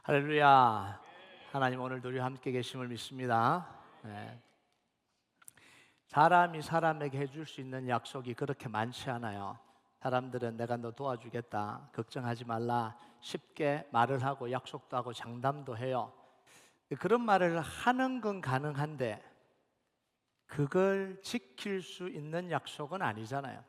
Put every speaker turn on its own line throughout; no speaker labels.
할렐루야. 하나님 오늘도 우리 함께 계심을 믿습니다. 사람이 사람에게 해줄 수 있는 약속이 그렇게 많지 않아요. 사람들은 내가 너 도와주겠다, 걱정하지 말라, 쉽게 말을 하고 약속도 하고 장담도 해요. 그런 말을 하는 건 가능한데 그걸 지킬 수 있는 약속은 아니잖아요.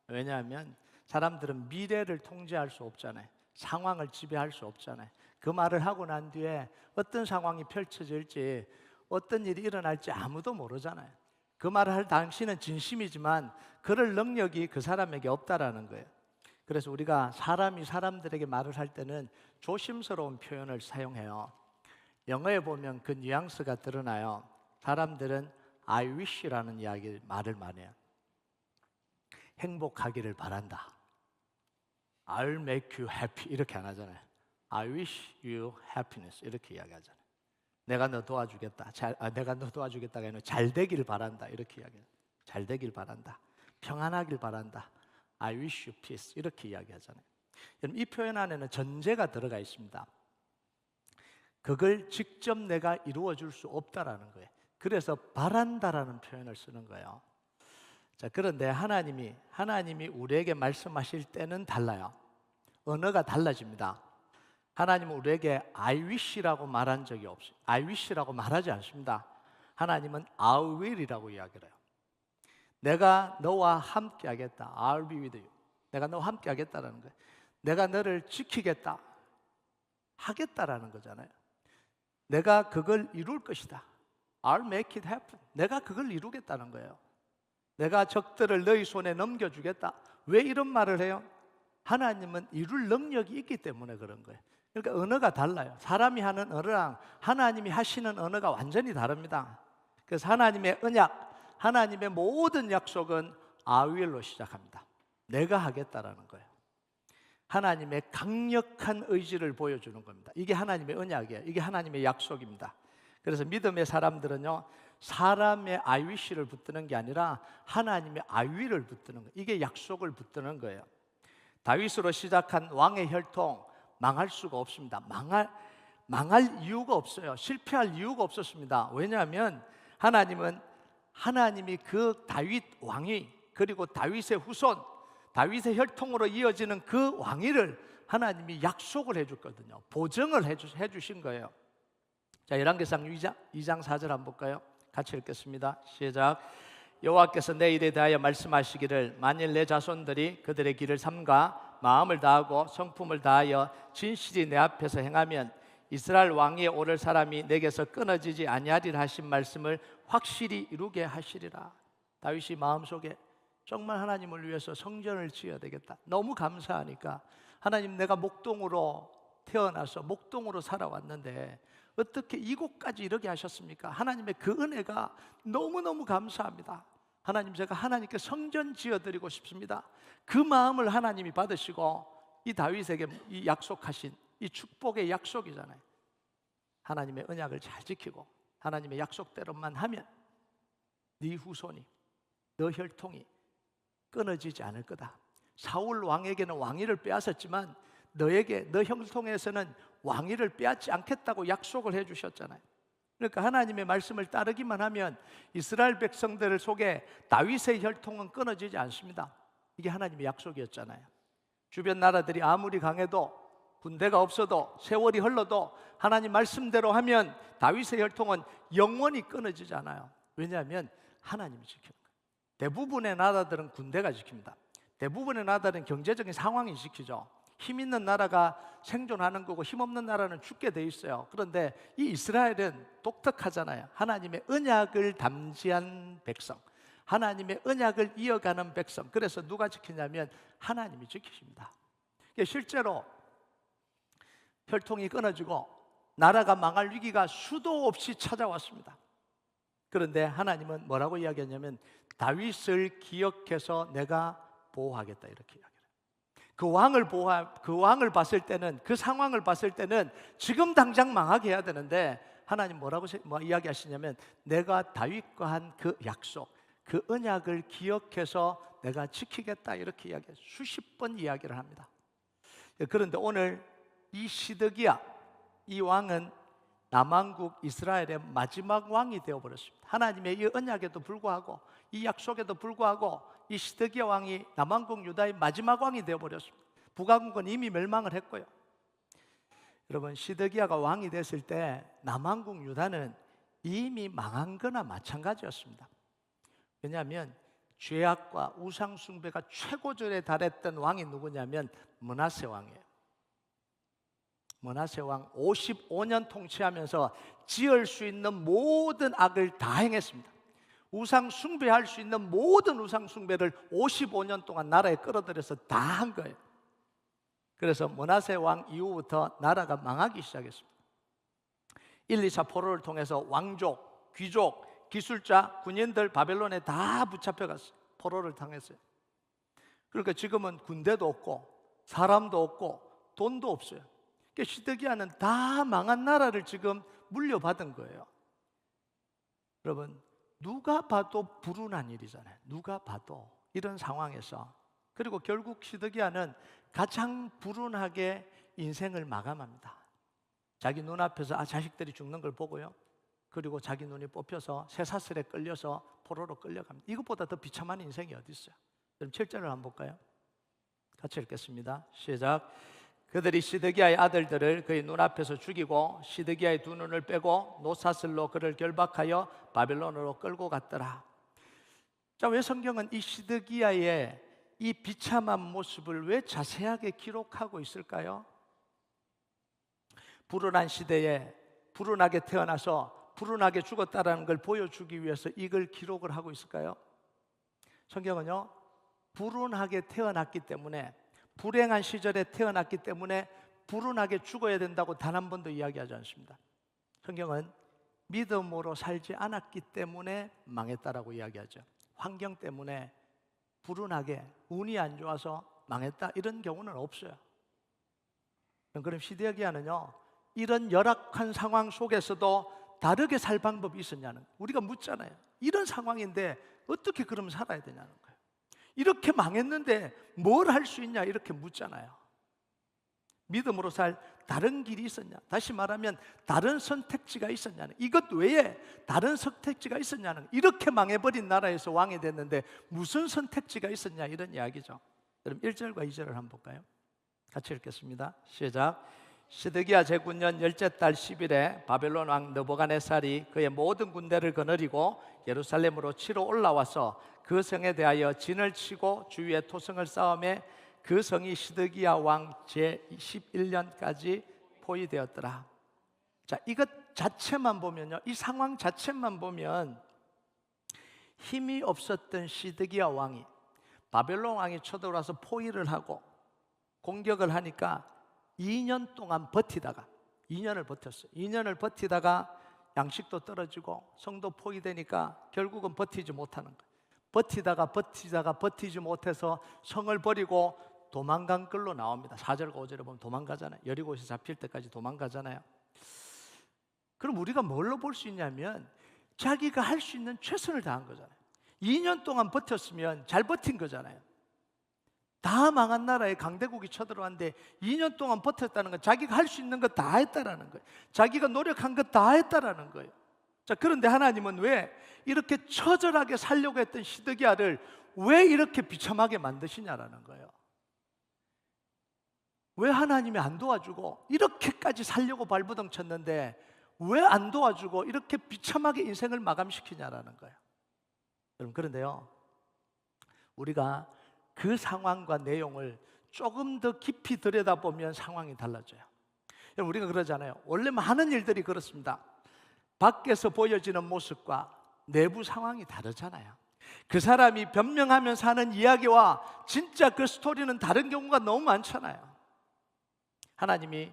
왜냐하면 사람들은 미래를 통제할 수 없잖아요. 상황을 지배할 수 없잖아요. 그 말을 하고 난 뒤에 어떤 상황이 펼쳐질지, 어떤 일이 일어날지 아무도 모르잖아요. 그 말을 할 당신은 진심이지만 그럴 능력이 그 사람에게 없다라는 거예요. 그래서 우리가 사람이 사람들에게 말을 할 때는 조심스러운 표현을 사용해요. 영어에 보면 그 뉘앙스가 드러나요. 사람들은 I wish라는 말을 많이 해요. 행복하기를 바란다. I'll make you happy 이렇게 안 하잖아요. I wish you happiness 이렇게 이야기하잖아요. 내가 너 도와주겠다. 내가 너 도와주겠다가 아니라 잘 되길 바란다 이렇게 이야기해요. 잘 되길 바란다. 평안하길 바란다. I wish you peace 이렇게 이야기하잖아요. 여러분, 이 표현 안에는 전제가 들어가 있습니다. 그걸 직접 내가 이루어 줄 수 없다라는 거예요. 그래서 바란다라는 표현을 쓰는 거예요. 자, 그런데 하나님이 우리에게 말씀하실 때는 달라요. 언어가 달라집니다. 하나님은 우리에게 I wish라고 말한 적이 없어요. I wish라고 말하지 않습니다. 하나님은 I will이라고 이야기를 해요. 내가 너와 함께 하겠다. I'll be with you. 내가 너와 함께 하겠다라는 거예요. 내가 너를 지키겠다. 하겠다라는 거잖아요. 내가 그걸 이룰 것이다. I'll make it happen. 내가 그걸 이루겠다는 거예요. 내가 적들을 너희 손에 넘겨주겠다. 왜 이런 말을 해요? 하나님은 이룰 능력이 있기 때문에 그런 거예요. 그러니까 언어가 달라요. 사람이 하는 언어랑 하나님이 하시는 언어가 완전히 다릅니다. 그래서 하나님의 언약, 하나님의 모든 약속은 I will로 시작합니다. 내가 하겠다라는 거예요. 하나님의 강력한 의지를 보여주는 겁니다. 이게 하나님의 언약이에요. 이게 하나님의 약속입니다. 그래서 믿음의 사람들은요, 사람의 I wish를 붙드는 게 아니라 하나님의 I will을 붙드는 거예요. 이게 약속을 붙드는 거예요. 다윗으로 시작한 왕의 혈통 망할 수가 없습니다. 망할 이유가 없어요. 실패할 이유가 없었습니다. 왜냐하면 하나님이 그 다윗 왕위, 그리고 다윗의 후손, 다윗의 혈통으로 이어지는 그 왕위를 하나님이 약속을 해줬거든요. 보증을 해주신 거예요. 자, 열왕기상 2장 4절 한번 볼까요? 같이 읽겠습니다. 시작. 여호와께서 내 일에 대하여 말씀하시기를 만일 내 자손들이 그들의 길을 삼가 마음을 다하고 성품을 다하여 진실이 내 앞에서 행하면 이스라엘 왕위에 오를 사람이 내게서 끊어지지 아니하리라 하신 말씀을 확실히 이루게 하시리라. 다윗이 마음속에 정말 하나님을 위해서 성전을 지어야 되겠다. 너무 감사하니까 하나님, 내가 목동으로 태어나서 목동으로 살아왔는데 어떻게 이곳까지 이르게 하셨습니까? 하나님의 그 은혜가 너무너무 감사합니다. 하나님, 제가 하나님께 성전 지어드리고 싶습니다. 그 마음을 하나님이 받으시고 이 다윗에게 이 약속하신 이 축복의 약속이잖아요. 하나님의 언약을 잘 지키고 하나님의 약속대로만 하면 네 후손이, 너 혈통이 끊어지지 않을 거다. 사울 왕에게는 왕위를 빼앗았지만 너에게, 너 혈통에서는 왕위를 빼앗지 않겠다고 약속을 해주셨잖아요. 그러니까 하나님의 말씀을 따르기만 하면 이스라엘 백성들 속에 다윗의 혈통은 끊어지지 않습니다. 이게 하나님의 약속이었잖아요. 주변 나라들이 아무리 강해도, 군대가 없어도, 세월이 흘러도 하나님 말씀대로 하면 다윗의 혈통은 영원히 끊어지지 않아요. 왜냐하면 하나님이 지키는 거예요. 대부분의 나라들은 군대가 지킵니다. 대부분의 나라들은 경제적인 상황이 지키죠. 힘 있는 나라가 생존하는 거고 힘없는 나라는 죽게 돼 있어요. 그런데 이 이스라엘은 독특하잖아요. 하나님의 언약을 담지한 백성, 하나님의 언약을 이어가는 백성. 그래서 누가 지키냐면 하나님이 지키십니다. 실제로 혈통이 끊어지고 나라가 망할 위기가 수도 없이 찾아왔습니다. 그런데 하나님은 뭐라고 이야기했냐면 다윗을 기억해서 내가 보호하겠다 이렇게 이야기해요. 그 왕을 봤을 때는, 그 상황을 봤을 때는 지금 당장 망하게 해야 되는데 하나님 뭐라고 이야기하시냐면 내가 다윗과 한 그 약속, 그 언약을 기억해서 내가 지키겠다 이렇게 이야기해요. 수십 번 이야기를 합니다. 그런데 오늘 이 시드기야, 이 왕은 남왕국 이스라엘의 마지막 왕이 되어버렸습니다. 하나님의 이 언약에도 불구하고, 이 약속에도 불구하고 이 시드기야 왕이 남왕국 유다의 마지막 왕이 되어버렸습니다. 북왕국은 이미 멸망을 했고요. 여러분, 시드기야가 왕이 됐을 때 남왕국 유다는 이미 망한 거나 마찬가지였습니다. 왜냐하면 죄악과 우상 숭배가 최고절에 달했던 왕이 누구냐면 므낫세 왕이에요. 므낫세 왕 55년 통치하면서 지을 수 있는 모든 악을 다 행했습니다. 우상 숭배할 수 있는 모든 우상 숭배를 55년 동안 나라에 끌어들여서 다 한 거예요. 그래서 므낫세 왕 이후부터 나라가 망하기 시작했습니다. 1, 2차 포로를 통해서 왕족, 귀족, 기술자, 군인들 바벨론에 다 붙잡혀갔어요. 포로를 당했어요. 그러니까 지금은 군대도 없고 사람도 없고 돈도 없어요. 그러니까 시드기야는 다 망한 나라를 지금 물려받은 거예요. 여러분, 누가 봐도 불운한 일이잖아요. 누가 봐도 이런 상황에서. 그리고 결국 시드기야는 가장 불운하게 인생을 마감합니다. 자기 눈앞에서 자식들이 죽는 걸 보고요. 그리고 자기 눈이 뽑혀서 쇠사슬에 끌려서 포로로 끌려갑니다. 이것보다 더 비참한 인생이 어디 있어요? 그럼 7절을 한번 볼까요? 같이 읽겠습니다. 시작. 그들이 시드기야의 아들들을 그의 눈앞에서 죽이고 시드기야의 두 눈을 빼고 노사슬로 그를 결박하여 바벨론으로 끌고 갔더라. 자, 왜 성경은 이 시드기야의 이 비참한 모습을 왜 자세하게 기록하고 있을까요? 불운한 시대에 불운하게 태어나서 불운하게 죽었다라는 걸 보여주기 위해서 이걸 기록을 하고 있을까요? 성경은요, 불운하게 태어났기 때문에, 불행한 시절에 태어났기 때문에 불운하게 죽어야 된다고 단 한 번도 이야기하지 않습니다. 성경은 믿음으로 살지 않았기 때문에 망했다라고 이야기하죠. 환경 때문에 불운하게 운이 안 좋아서 망했다, 이런 경우는 없어요. 그럼 시드기야는요, 이런 열악한 상황 속에서도 다르게 살 방법이 있었냐는, 우리가 묻잖아요. 이런 상황인데 어떻게 그럼 살아야 되냐는 거예요. 이렇게 망했는데 뭘 할 수 있냐, 이렇게 묻잖아요. 믿음으로 살 다른 길이 있었냐, 다시 말하면 다른 선택지가 있었냐는, 이것 외에 다른 선택지가 있었냐는, 이렇게 망해버린 나라에서 왕이 됐는데 무슨 선택지가 있었냐, 이런 이야기죠. 그럼 1절과 2절을 한번 볼까요? 같이 읽겠습니다. 시작. 시드기야 제9년 10째 달 10일에 바벨론 왕 느부갓네살이 그의 모든 군대를 거느리고 예루살렘으로 치러 올라와서 그 성에 대하여 진을 치고 주위에 토성을 쌓음에 그 성이 시드기야 왕 제21년까지 포위되었더라. 자, 이것 자체만 보면요, 이 상황 자체만 보면 힘이 없었던 시드기야 왕이 바벨론 왕이 쳐들어와서 포위를 하고 공격을 하니까 2년 동안 버티다가, 2년을 버텼어요. 2년을 버티다가 양식도 떨어지고 성도 포위되니까 결국은 버티지 못하는 거예요. 버티다가 버티지 못해서 성을 버리고 도망간 걸로 나옵니다. 4절과 5절에 보면 도망가잖아요. 여리고에서 잡힐 때까지 도망가잖아요. 그럼 우리가 뭘로 볼 수 있냐면 자기가 할 수 있는 최선을 다한 거잖아요. 2년 동안 버텼으면 잘 버틴 거잖아요. 다 망한 나라에 강대국이 쳐들어왔는데 2년 동안 버텼다는 건 자기가 할 수 있는 거 다 했다라는 거예요. 자기가 노력한 거 다 했다라는 거예요. 자, 그런데 하나님은 왜 이렇게 처절하게 살려고 했던 시드기야를 왜 이렇게 비참하게 만드시냐라는 거예요. 왜 하나님이 안 도와주고 이렇게까지 살려고 발버둥 쳤는데 왜 안 도와주고 이렇게 비참하게 인생을 마감시키냐라는 거예요. 여러분, 그런데요, 우리가 그 상황과 내용을 조금 더 깊이 들여다보면 상황이 달라져요. 여러분, 우리가 그러잖아요. 원래 많은 일들이 그렇습니다. 밖에서 보여지는 모습과 내부 상황이 다르잖아요. 그 사람이 변명하면서 하는 이야기와 진짜 그 스토리는 다른 경우가 너무 많잖아요. 하나님이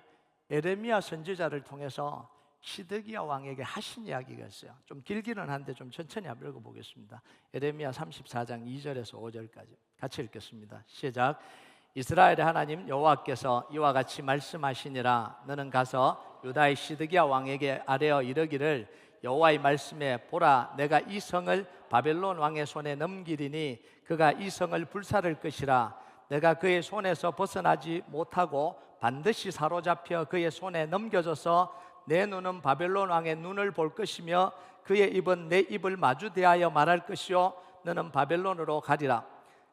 에레미야 선지자를 통해서 시드기야 왕에게 하신 이야기가 있어요. 좀 길기는 한데 좀 천천히 한번 읽어보겠습니다. 에레미야 34장 2절에서 5절까지 같이 읽겠습니다. 시작. 이스라엘의 하나님 여호와께서 이와 같이 말씀하시니라. 너는 가서 유다의 시드기야 왕에게 아뢰어 이르기를 여호와의 말씀에 보라, 내가 이 성을 바벨론 왕의 손에 넘기리니 그가 이 성을 불사를 것이라. 내가 그의 손에서 벗어나지 못하고 반드시 사로잡혀 그의 손에 넘겨져서 내 눈은 바벨론 왕의 눈을 볼 것이며 그의 입은 내 입을 마주대하여 말할 것이요 너는 바벨론으로 가리라.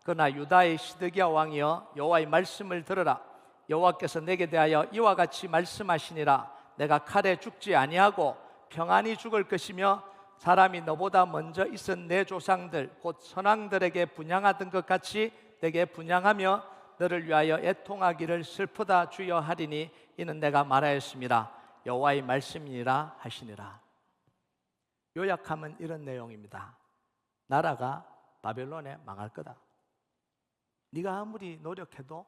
그러나 유다의 시드기야 왕이여 여호와의 말씀을 들으라. 여호와께서 내게 대하여 이와 같이 말씀하시니라. 내가 칼에 죽지 아니하고 평안히 죽을 것이며 사람이 너보다 먼저 있은 내 조상들 곧 선왕들에게 분향하던 것 같이 내게 분향하며 너를 위하여 애통하기를 슬프다 주여 하리니 이는 내가 말하였습니다. 여호와의 말씀이니라 하시니라. 요약하면 이런 내용입니다. 나라가 바벨론에 망할 거다. 네가 아무리 노력해도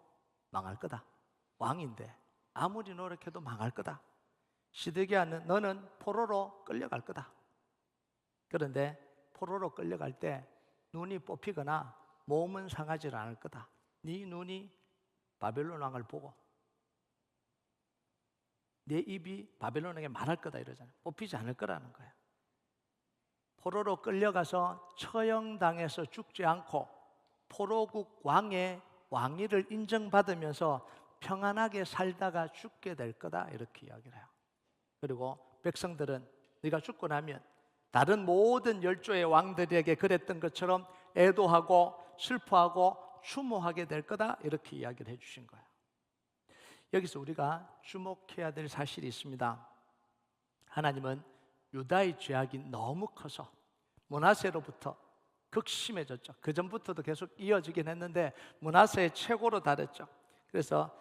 망할 거다. 왕인데 아무리 노력해도 망할 거다. 시드기야는 너는 포로로 끌려갈 거다. 그런데 포로로 끌려갈 때 눈이 뽑히거나 몸은 상하지 않을 거다. 네 눈이 바벨론 왕을 보고 내 입이 바벨론에게 말할 거다 이러잖아요. 뽑히지 않을 거라는 거예요. 포로로 끌려가서 처형당해서 죽지 않고 포로국 왕의 왕위를 인정받으면서 평안하게 살다가 죽게 될 거다 이렇게 이야기를 해요. 그리고 백성들은 네가 죽고 나면 다른 모든 열조의 왕들에게 그랬던 것처럼 애도하고 슬퍼하고 추모하게 될 거다 이렇게 이야기를 해주신 거예요. 여기서 우리가 주목해야 될 사실이 있습니다. 하나님은 유다의 죄악이 너무 커서 므낫세로부터 극심해졌죠. 그 전부터도 계속 이어지긴 했는데 므낫세의 최고로 달했죠. 그래서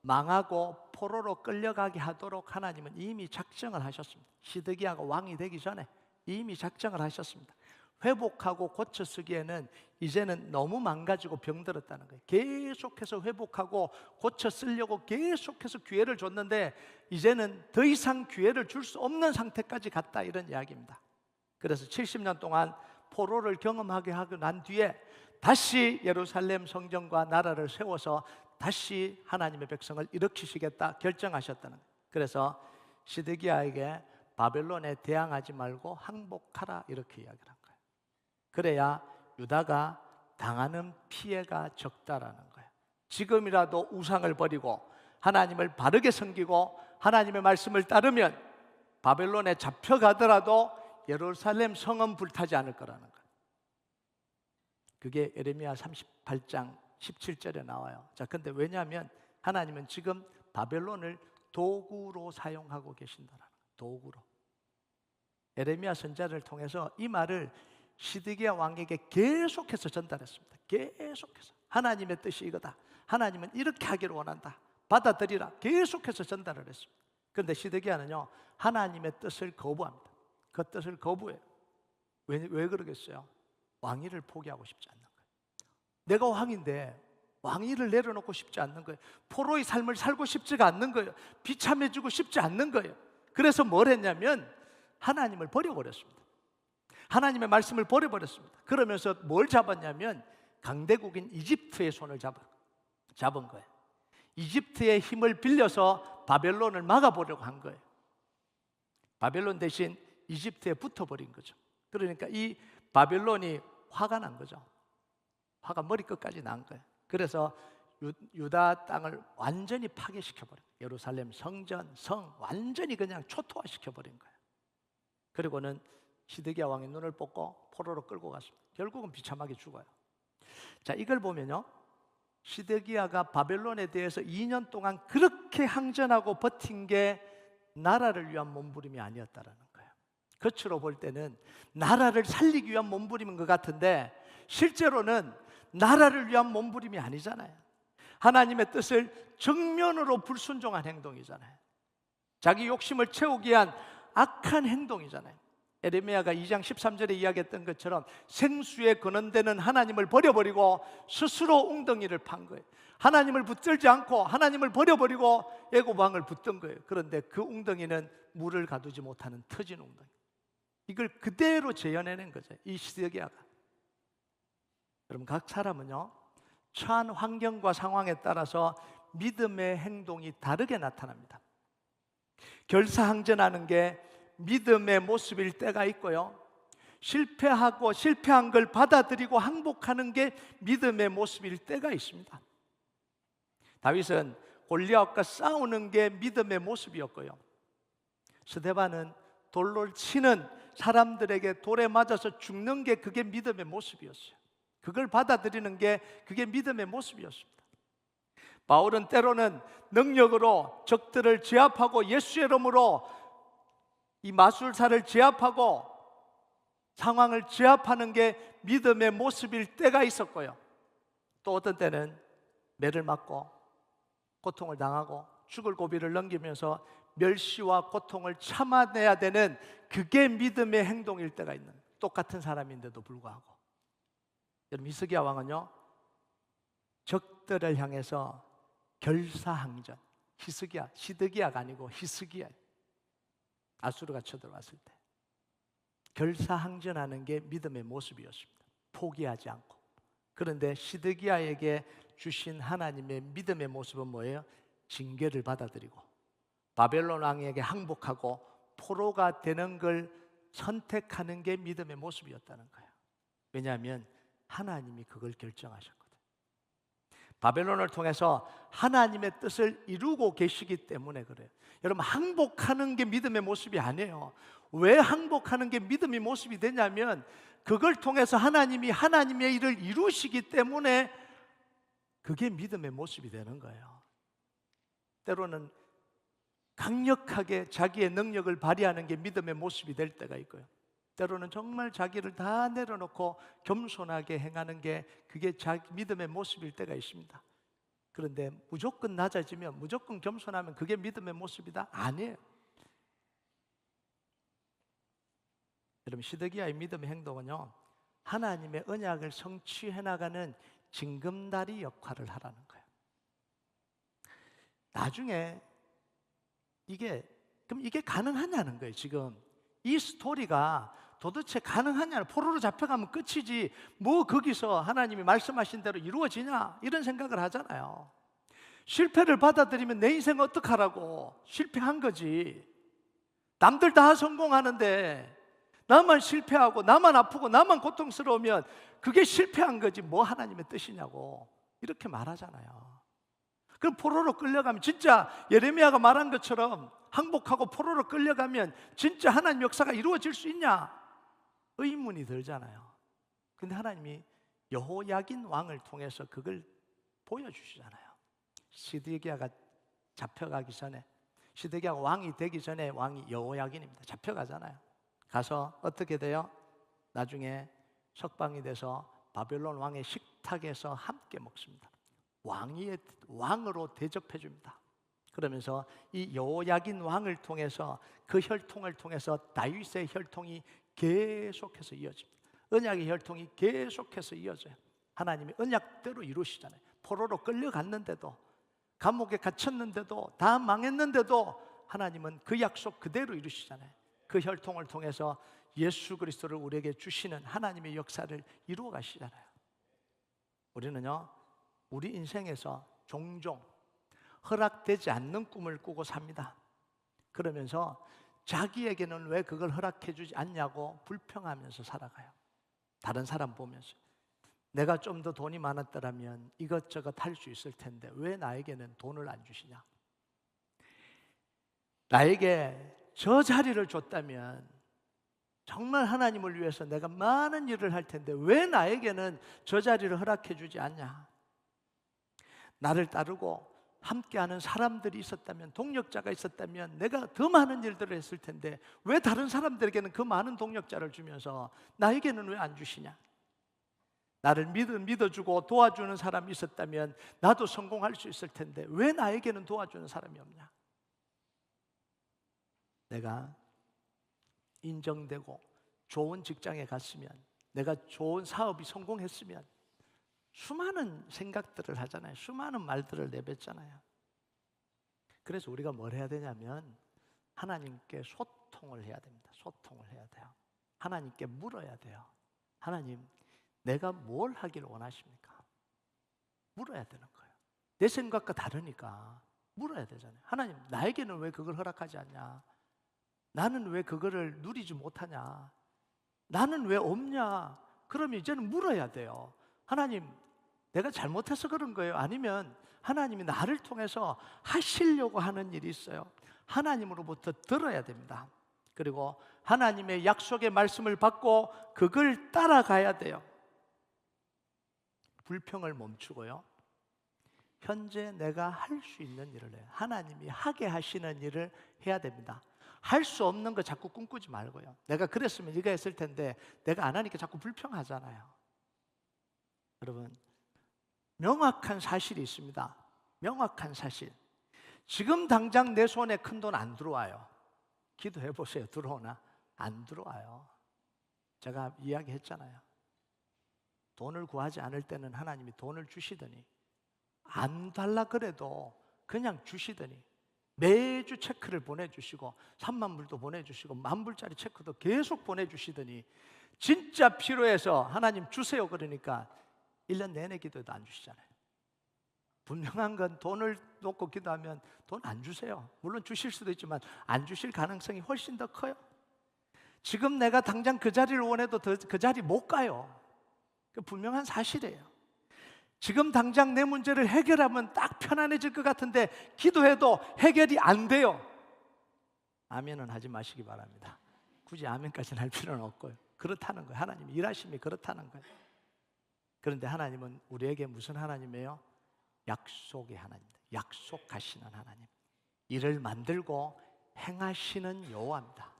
망하고 포로로 끌려가게 하도록 하나님은 이미 작정을 하셨습니다. 시드기야가 왕이 되기 전에 이미 작정을 하셨습니다. 회복하고 고쳐쓰기에는 이제는 너무 망가지고 병들었다는 거예요. 계속해서 회복하고 고쳐쓰려고 계속해서 기회를 줬는데 이제는 더 이상 기회를 줄 수 없는 상태까지 갔다 이런 이야기입니다. 그래서 70년 동안 포로를 경험하게 하고 난 뒤에 다시 예루살렘 성전과 나라를 세워서 다시 하나님의 백성을 일으키시겠다 결정하셨다는 거예요. 그래서 시드기야에게 바벨론에 대항하지 말고 항복하라 이렇게 이야기를 한 거예요. 그래야 유다가 당하는 피해가 적다라는 거예요. 지금이라도 우상을 버리고 하나님을 바르게 섬기고 하나님의 말씀을 따르면 바벨론에 잡혀가더라도 예루살렘 성은 불타지 않을 거라는 거예요. 그게 예레미야 38장 17절에 나와요. 자, 근데 왜냐하면 하나님은 지금 바벨론을 도구로 사용하고 계신다라는 거예요. 도구로. 예레미야 선지자를 통해서 이 말을 시드기야 왕에게 계속해서 전달했습니다. 계속해서 하나님의 뜻이 이거다. 하나님은 이렇게 하기를 원한다. 받아들이라. 계속해서 전달을 했습니다. 그런데 시드기야는요 하나님의 뜻을 거부합니다. 그 뜻을 거부해요. 왜 그러겠어요? 왕위를 포기하고 싶지 않는 거예요. 내가 왕인데 왕위를 내려놓고 싶지 않는 거예요. 포로의 삶을 살고 싶지가 않는 거예요. 비참해지고 싶지 않는 거예요. 그래서 뭘 했냐면 하나님을 버려버렸습니다. 하나님의 말씀을 버려버렸습니다. 그러면서 뭘 잡았냐면 강대국인 이집트의 손을 잡은 거예요. 이집트의 힘을 빌려서 바벨론을 막아보려고 한 거예요. 바벨론 대신 이집트에 붙어버린 거죠. 그러니까 이 바벨론이 화가 난 거죠. 화가 머리끝까지 난 거예요. 그래서 유다 땅을 완전히 파괴시켜버린 거예요. 예루살렘 성전, 성 완전히 그냥 초토화시켜버린 거예요. 그리고는 시드기야 왕의 눈을 뽑고 포로로 끌고 갔습니다. 결국은 비참하게 죽어요. 자, 이걸 보면요 시드기야가 바벨론에 대해서 2년 동안 그렇게 항전하고 버틴 게 나라를 위한 몸부림이 아니었다라는 거예요. 겉으로 볼 때는 나라를 살리기 위한 몸부림인 것 같은데 실제로는 나라를 위한 몸부림이 아니잖아요. 하나님의 뜻을 정면으로 불순종한 행동이잖아요. 자기 욕심을 채우기 위한 악한 행동이잖아요. 예레미야가 2장 13절에 이야기했던 것처럼 생수에 근원되는 하나님을 버려버리고 스스로 웅덩이를 판 거예요. 하나님을 붙들지 않고 하나님을 버려버리고 애굽왕을 붙든 거예요. 그런데 그 웅덩이는 물을 가두지 못하는 터진 웅덩이. 이걸 그대로 재현해낸 거죠, 이 시드기야가. 여러분, 각 사람은요 처한 환경과 상황에 따라서 믿음의 행동이 다르게 나타납니다. 결사항전하는 게 믿음의 모습일 때가 있고요, 실패한 걸 받아들이고 항복하는 게 믿음의 모습일 때가 있습니다. 다윗은 골리앗과 싸우는 게 믿음의 모습이었고요, 스데반은 돌로 치는 사람들에게 돌에 맞아서 죽는 게 그게 믿음의 모습이었어요. 그걸 받아들이는 게 그게 믿음의 모습이었습니다. 바울은 때로는 능력으로 적들을 제압하고 예수의 이름으로 이 마술사를 제압하고 상황을 제압하는 게 믿음의 모습일 때가 있었고요, 또 어떤 때는 매를 맞고 고통을 당하고 죽을 고비를 넘기면서 멸시와 고통을 참아내야 되는 그게 믿음의 행동일 때가 있는, 똑같은 사람인데도 불구하고. 여러분, 히스기야 왕은요, 적들을 향해서 결사항전, 시드기야가 아니고 히스기야, 아수르가 쳐들어왔을 때 결사항전하는 게 믿음의 모습이었습니다. 포기하지 않고. 그런데 시드기야에게 주신 하나님의 믿음의 모습은 뭐예요? 징계를 받아들이고 바벨론 왕에게 항복하고 포로가 되는 걸 선택하는 게 믿음의 모습이었다는 거예요. 왜냐하면 하나님이 그걸 결정하셨거든요. 바벨론을 통해서 하나님의 뜻을 이루고 계시기 때문에 그래요. 여러분, 항복하는 게 믿음의 모습이 아니에요. 왜 항복하는 게 믿음의 모습이 되냐면 그걸 통해서 하나님이 하나님의 일을 이루시기 때문에 그게 믿음의 모습이 되는 거예요. 때로는 강력하게 자기의 능력을 발휘하는 게 믿음의 모습이 될 때가 있고요, 때로는 정말 자기를 다 내려놓고 겸손하게 행하는 게 그게 자기 믿음의 모습일 때가 있습니다. 그런데 무조건 낮아지면, 무조건 겸손하면 그게 믿음의 모습이다? 아니에요. 여러분, 시드기야의 믿음의 행동은요, 하나님의 언약을 성취해 나가는 징검다리 역할을 하라는 거예요. 나중에 그럼 이게 가능하냐는 거예요. 지금 이 스토리가 도대체 가능하냐, 포로로 잡혀가면 끝이지 뭐 거기서 하나님이 말씀하신 대로 이루어지냐, 이런 생각을 하잖아요. 실패를 받아들이면 내 인생 어떡하라고, 실패한 거지. 남들 다 성공하는데 나만 실패하고 나만 아프고 나만 고통스러우면 그게 실패한 거지 뭐 하나님의 뜻이냐고 이렇게 말하잖아요. 그럼 포로로 끌려가면, 진짜 예레미야가 말한 것처럼 항복하고 포로로 끌려가면 진짜 하나님 역사가 이루어질 수 있냐? 의문이 들잖아요. 근데 하나님이 여호야긴 왕을 통해서 그걸 보여주시잖아요. 시드기야가 잡혀가기 전에, 시드기야가 왕이 되기 전에 왕이 여호야긴입니다. 잡혀가잖아요. 가서 어떻게 돼요? 나중에 석방이 돼서 바벨론 왕의 식탁에서 함께 먹습니다. 왕으로 대접해 줍니다. 그러면서 이 여호야긴 왕을 통해서, 그 혈통을 통해서 다윗의 혈통이 계속해서 이어집니다. 언약의 혈통이 계속해서 이어져요. 하나님이 언약대로 이루시잖아요. 포로로 끌려갔는데도, 감옥에 갇혔는데도, 다 망했는데도 하나님은 그 약속 그대로 이루시잖아요. 그 혈통을 통해서 예수 그리스도를 우리에게 주시는 하나님의 역사를 이루어 가시잖아요. 우리는요, 우리 인생에서 종종 허락되지 않는 꿈을 꾸고 삽니다. 그러면서 자기에게는 왜 그걸 허락해 주지 않냐고 불평하면서 살아가요. 다른 사람 보면서 내가 좀 더 돈이 많았더라면 이것저것 할 수 있을 텐데 왜 나에게는 돈을 안 주시냐? 나에게 저 자리를 줬다면 정말 하나님을 위해서 내가 많은 일을 할 텐데 왜 나에게는 저 자리를 허락해 주지 않냐? 나를 따르고 함께하는 사람들이 있었다면, 동력자가 있었다면 내가 더 많은 일들을 했을 텐데 왜 다른 사람들에게는 그 많은 동력자를 주면서 나에게는 왜 안 주시냐? 나를 믿어주고 도와주는 사람이 있었다면 나도 성공할 수 있을 텐데 왜 나에게는 도와주는 사람이 없냐? 내가 인정되고 좋은 직장에 갔으면, 내가 좋은 사업이 성공했으면 수많은 생각들을 하잖아요. 수많은 말들을 내뱉잖아요. 그래서 우리가 뭘 해야 되냐면 하나님께 소통을 해야 됩니다. 소통을 해야 돼요. 하나님께 물어야 돼요. 하나님, 내가 뭘 하기를 원하십니까? 물어야 되는 거예요. 내 생각과 다르니까 물어야 되잖아요. 하나님, 나에게는 왜 그걸 허락하지 않냐? 나는 왜 그거를 누리지 못하냐? 나는 왜 없냐? 그러면 이제는 물어야 돼요. 하나님, 내가 잘못해서 그런 거예요? 아니면 하나님이 나를 통해서 하시려고 하는 일이 있어요. 하나님으로부터 들어야 됩니다. 그리고 하나님의 약속의 말씀을 받고 그걸 따라가야 돼요. 불평을 멈추고요, 현재 내가 할 수 있는 일을 해요. 하나님이 하게 하시는 일을 해야 됩니다. 할 수 없는 거 자꾸 꿈꾸지 말고요. 내가 그랬으면 이거 했을 텐데 내가 안 하니까 자꾸 불평하잖아요. 여러분, 명확한 사실이 있습니다. 명확한 사실. 지금 당장 내 손에 큰 돈 안 들어와요. 기도해 보세요. 들어오나? 안 들어와요. 제가 이야기했잖아요. 돈을 구하지 않을 때는 하나님이 돈을 주시더니, 안 달라 그래도 그냥 주시더니 매주 체크를 보내주시고 3만 불도 보내주시고 10,000불짜리 체크도 계속 보내주시더니, 진짜 필요해서 하나님 주세요 그러니까 1년 내내 기도해도 안 주시잖아요. 분명한 건 돈을 놓고 기도하면 돈 안 주세요. 물론 주실 수도 있지만 안 주실 가능성이 훨씬 더 커요. 지금 내가 당장 그 자리를 원해도 그 자리 못 가요. 그 분명한 사실이에요. 지금 당장 내 문제를 해결하면 딱 편안해질 것 같은데 기도해도 해결이 안 돼요. 아멘은 하지 마시기 바랍니다. 굳이 아멘까지는 할 필요는 없고요. 그렇다는 거예요. 하나님이 일하심이 그렇다는 거예요. 그런데 하나님은 우리에게 무슨 하나님이에요? 약속의 하나님입니다. 약속하시는 하나님, 일을 만들고 행하시는 여호와입니다.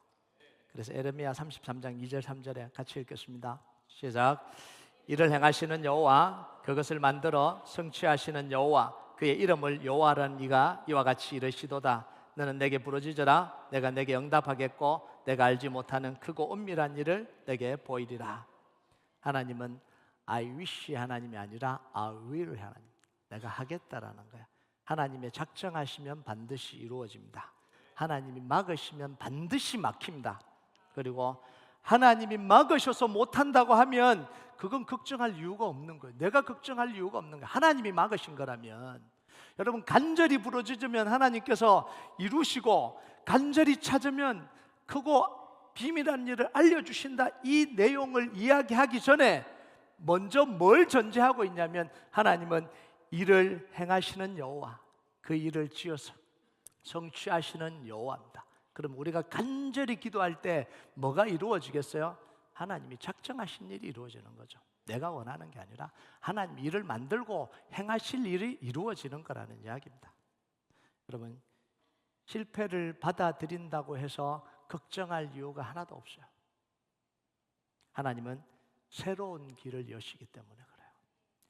그래서 에레미야 33장 2절 3절에 같이 읽겠습니다. 시작. 일을 행하시는 여호와, 그것을 만들어 성취하시는 여호와, 그의 이름을 여호와라는 이가 이와 같이 이르시도다. 너는 내게 부르짖으라. 내가 내게 응답하겠고 내가 알지 못하는 크고 은밀한 일을 내게 보이리라. 하나님은 I wish 하나님이 아니라 I will 하나님, 내가 하겠다라는 거야. 하나님의 작정하시면 반드시 이루어집니다. 하나님이 막으시면 반드시 막힙니다. 그리고 하나님이 막으셔서 못한다고 하면 그건 걱정할 이유가 없는 거예요. 내가 걱정할 이유가 없는 거예요. 하나님이 막으신 거라면. 여러분, 간절히 부르짖으면 하나님께서 이루시고, 간절히 찾으면 크고 비밀한 일을 알려주신다. 이 내용을 이야기하기 전에 먼저 뭘 전제하고 있냐면, 하나님은 일을 행하시는 여호와, 그 일을 지어서 성취하시는 여호와입니다. 그럼 우리가 간절히 기도할 때 뭐가 이루어지겠어요? 하나님이 작정하신 일이 이루어지는 거죠. 내가 원하는 게 아니라 하나님이 일을 만들고 행하실 일이 이루어지는 거라는 이야기입니다. 여러분, 실패를 받아들인다고 해서 걱정할 이유가 하나도 없어요. 하나님은 새로운 길을 여시기 때문에 그래요.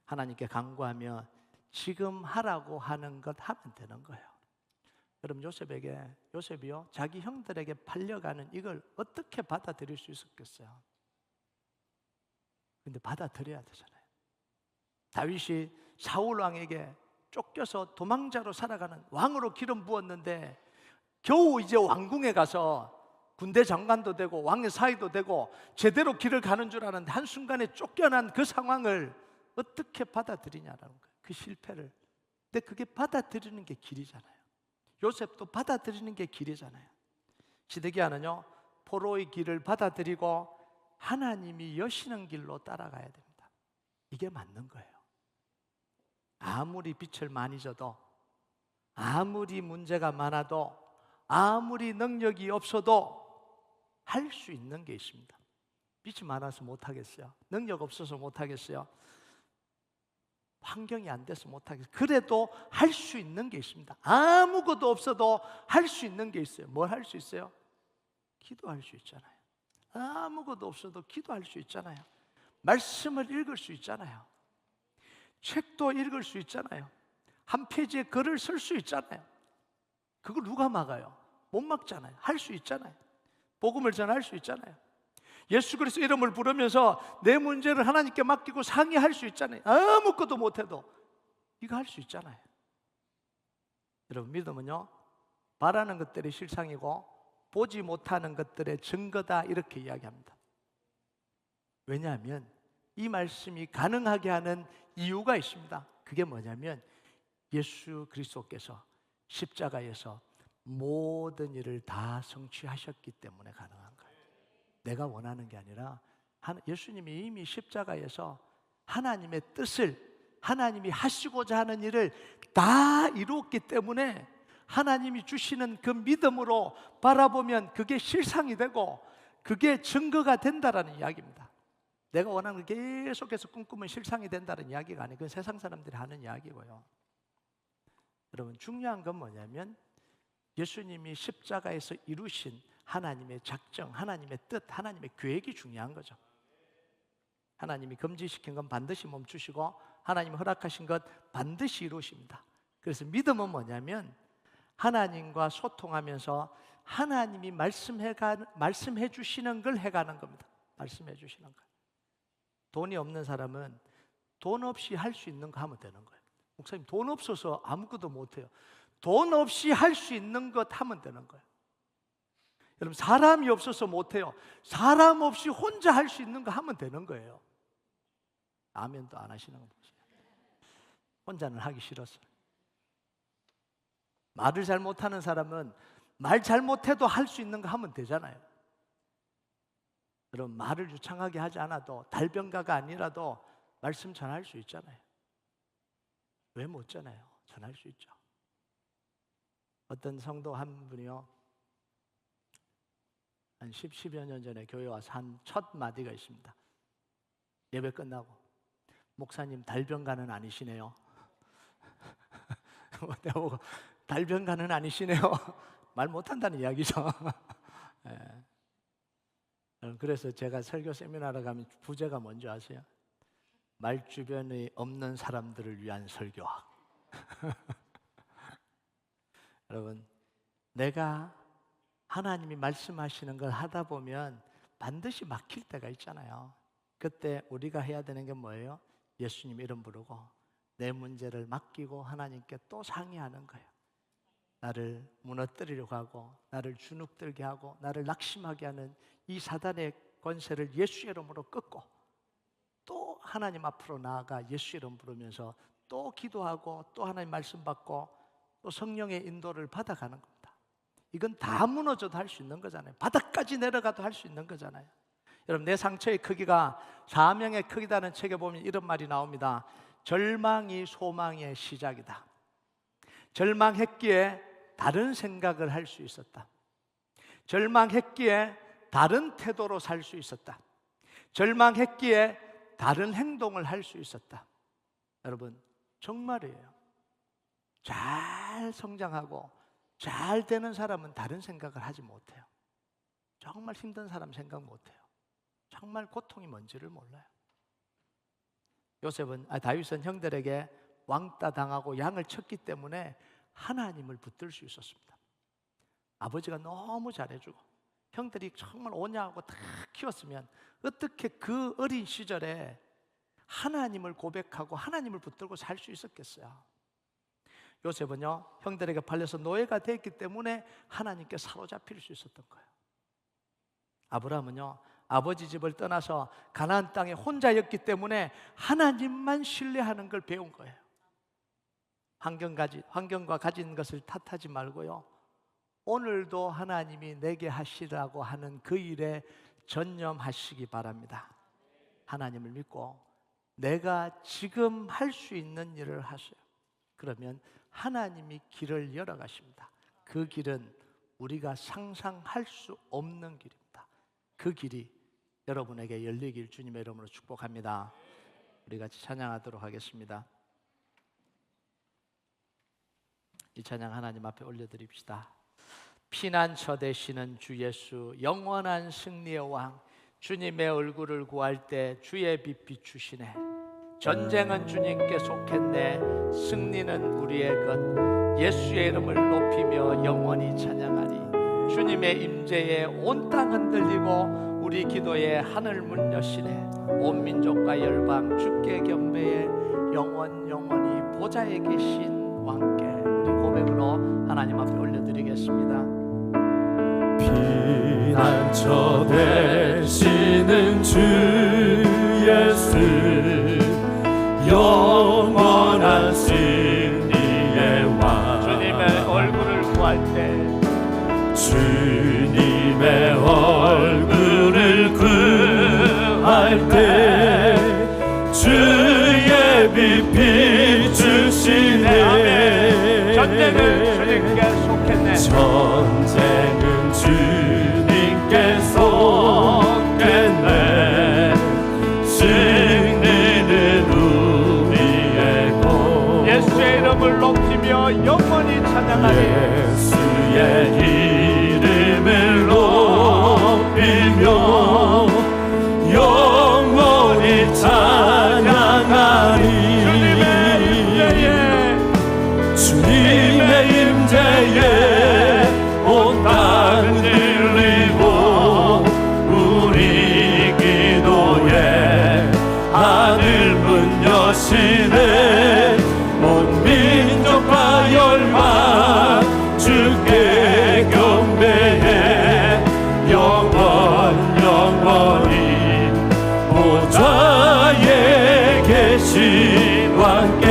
하나님께 간구하며 지금 하라고 하는 것 하면 되는 거예요. 여러분, 요셉이요, 자기 형들에게 팔려가는 이걸 어떻게 받아들일 수 있었겠어요? 근데 받아들여야 되잖아요. 다윗이 사울 왕에게 쫓겨서 도망자로 살아가는, 왕으로 기름 부었는데 겨우 이제 왕궁에 가서 군대 장관도 되고 왕의 사위도 되고 제대로 길을 가는 줄 아는데 한순간에 쫓겨난 그 상황을 어떻게 받아들이냐라는 거예요. 그 실패를. 근데 그게 받아들이는 게 길이잖아요. 요셉도 받아들이는 게 길이잖아요. 시드기야는요, 포로의 길을 받아들이고 하나님이 여시는 길로 따라가야 됩니다. 이게 맞는 거예요. 아무리 빛을 많이 져도, 아무리 문제가 많아도, 아무리 능력이 없어도 할 수 있는 게 있습니다. 빛이 많아서 못하겠어요? 능력 없어서 못하겠어요? 환경이 안 돼서 못하겠어요? 그래도 할 수 있는 게 있습니다. 아무것도 없어도 할 수 있는 게 있어요. 뭘 할 수 있어요? 기도할 수 있잖아요. 아무것도 없어도 기도할 수 있잖아요. 말씀을 읽을 수 있잖아요. 책도 읽을 수 있잖아요. 한 페이지에 글을 쓸 수 있잖아요. 그걸 누가 막아요? 못 막잖아요. 할 수 있잖아요. 복음을 전할 수 있잖아요. 예수 그리스도 이름을 부르면서 내 문제를 하나님께 맡기고 상의할 수 있잖아요. 아무것도 못해도 이거 할 수 있잖아요. 여러분, 믿음은요, 바라는 것들이 실상이고 보지 못하는 것들의 증거다, 이렇게 이야기합니다. 왜냐하면 이 말씀이 가능하게 하는 이유가 있습니다. 그게 뭐냐면 예수 그리스도께서 십자가에서 모든 일을 다 성취하셨기 때문에 가능한 거예요. 내가 원하는 게 아니라 예수님이 이미 십자가에서 하나님의 뜻을, 하나님이 하시고자 하는 일을 다 이루었기 때문에 하나님이 주시는 그 믿음으로 바라보면 그게 실상이 되고 그게 증거가 된다라는 이야기입니다. 내가 원하는 걸 계속해서 꿈꾸면 실상이 된다는 이야기가 아니고 그건 세상 사람들이 하는 이야기고요. 여러분, 중요한 건 뭐냐면 예수님이 십자가에서 이루신 하나님의 작정, 하나님의 뜻, 하나님의 계획이 중요한 거죠. 하나님이 금지시킨 건 반드시 멈추시고 하나님이 허락하신 것 반드시 이루십니다. 그래서 믿음은 뭐냐면 하나님과 소통하면서 하나님이 말씀해 주시는 걸 해가는 겁니다. 말씀해 주시는 걸. 돈이 없는 사람은 돈 없이 할 수 있는 거 하면 되는 거예요. 목사님, 돈 없어서 아무것도 못해요. 돈 없이 할 수 있는 것 하면 되는 거예요. 여러분, 사람이 없어서 못해요. 사람 없이 혼자 할 수 있는 거 하면 되는 거예요. 아멘도 안 하시는 거 보세요. 혼자는 하기 싫었어요. 말을 잘 못하는 사람은 말 잘못해도 할 수 있는 거 하면 되잖아요. 여러분, 말을 유창하게 하지 않아도 달변가가 아니라도 말씀 전할 수 있잖아요. 왜 못 전해요? 전할 수 있죠. 어떤 성도 한 분이요, 한 10여 년 전에 교회 와서 한 첫 마디가 있습니다. 예배 끝나고, 목사님 달변가는 아니시네요. 내가 보고 달변가는 아니시네요. 말 못한다는 이야기죠. 네. 그래서 제가 설교 세미나를 가면 부제가 뭔지 아세요? 말 주변에 없는 사람들을 위한 설교학. 여러분, 내가 하나님이 말씀하시는 걸 하다 보면 반드시 막힐 때가 있잖아요. 그때 우리가 해야 되는 게 뭐예요? 예수님 이름 부르고 내 문제를 맡기고 하나님께 또 상의하는 거예요. 나를 무너뜨리려고 하고 나를 주눅들게 하고 나를 낙심하게 하는 이 사단의 권세를 예수 이름으로 끊고 또 하나님 앞으로 나아가 예수 이름 부르면서 또 기도하고 또 하나님 말씀 받고 또 성령의 인도를 받아가는 겁니다. 이건 다 무너져도 할 수 있는 거잖아요. 바닥까지 내려가도 할 수 있는 거잖아요. 여러분, 내 상처의 크기가 사명의 크기다는 책에 보면 이런 말이 나옵니다. 절망이 소망의 시작이다. 절망했기에 다른 생각을 할 수 있었다. 절망했기에 다른 태도로 살 수 있었다. 절망했기에 다른 행동을 할 수 있었다. 여러분, 정말이에요. 잘 성장하고 잘 되는 사람은 다른 생각을 하지 못해요. 정말 힘든 사람 생각 못해요. 정말 고통이 뭔지를 몰라요. 다윗은 형들에게 왕따 당하고 양을 쳤기 때문에 하나님을 붙들 수 있었습니다. 아버지가 너무 잘해주고 형들이 정말 오냐고 다 키웠으면 어떻게 그 어린 시절에 하나님을 고백하고 하나님을 붙들고 살 수 있었겠어요? 요셉은요, 형들에게 팔려서 노예가 됐기 때문에 하나님께 사로잡힐 수 있었던 거예요. 아브라함은요, 아버지 집을 떠나서 가나안 땅에 혼자였기 때문에 하나님만 신뢰하는 걸 배운 거예요. 환경과 가진 것을 탓하지 말고요, 오늘도 하나님이 내게 하시라고 하는 그 일에 전념하시기 바랍니다. 하나님을 믿고 내가 지금 할 수 있는 일을 하세요. 그러면 하나님이 길을 열어가십니다. 그 길은 우리가 상상할 수 없는 길입니다. 그 길이 여러분에게 열리길 주님의 이름으로 축복합니다. 우리 같이 찬양하도록 하겠습니다. 이 찬양 하나님 앞에 올려드립시다. 피난처 되시는 주 예수, 영원한 승리의 왕, 주님의 얼굴을 구할 때 주의 빛 비추시네. 전쟁은 주님께 속했네. 승리는 우리의 것. 예수의 이름을 높이며 영원히 찬양하리. 주님의 임재에 온 땅 흔들리고 우리 기도에 하늘 문 여시네. 온 민족과 열방 주께 경배해 영원히 보좌에 계신 왕께. 우리 고백으로 하나님 앞에 올려드리겠습니다.
피난처 되시는 주 예수, 영원한 승리의 왕,
주님의 얼굴을 구할 때
주님의 얼굴을 구할 때 주의 빛
주님께 속했네.
전쟁은 주님께 속했네. 승리는 우리의 것.
예수의 이름을 높이며 영원히 찬양하리.
예수의 이름을 높이며 영원히 찬양하리. 주님의 임재에 온 땅은 들리고 우리 기도에 하늘 문 여시네. 온 민족과 열방 주께 경배해. 영원히 보좌에 계신 왕께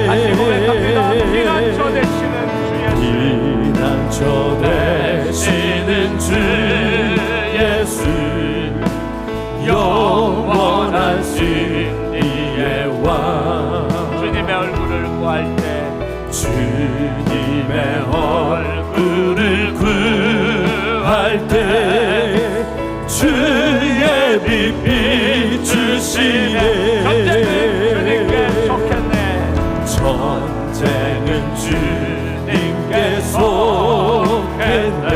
다시 고백합니다. 피난처 되시는 주 예수.
피난처 되시는 주 예수. 영원한 승리의 왕.
주님의 얼굴을 구할 때
주님의 얼굴을 구할 때 주의 빛 비추시네.
전쟁은 주님께 속했네.
전쟁은 주님께 속했네.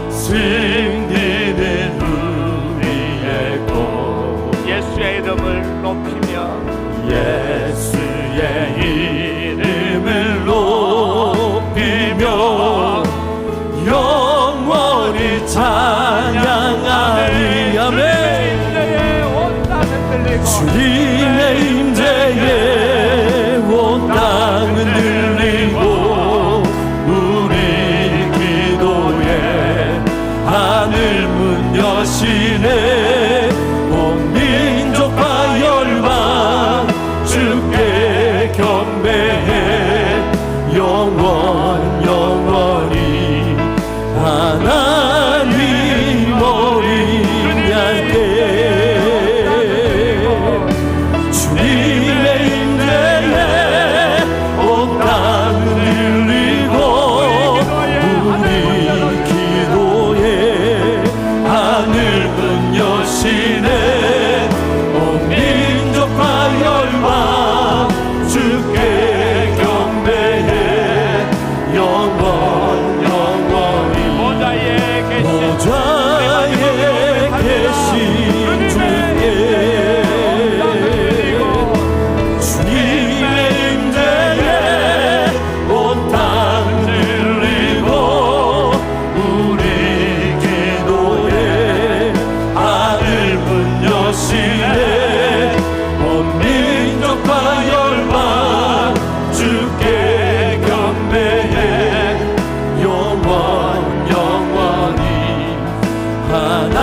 승리는 우리의 것.
예수의 이름을 높이며
예수의 이름을 높이며 영원히 찬양하리. 아멘. 주님의 임재에 온 땅은 들리고 우리 기도에 하늘 문 여시네. 온 민족과 열방 주께 경배해. 영원히 하나님 어린 양께 주님의 임재에 온 땅을 들리고 우리 기도에 하늘 문 여시네. 온 민족과 열방 주께 경배해. 영원히 보좌에 계신 주께 주님의 임재에 온 땅 들리고 우리 기도에 하늘 문 여시네. 온 민족과 열방 주께 경배해. 영원히 하나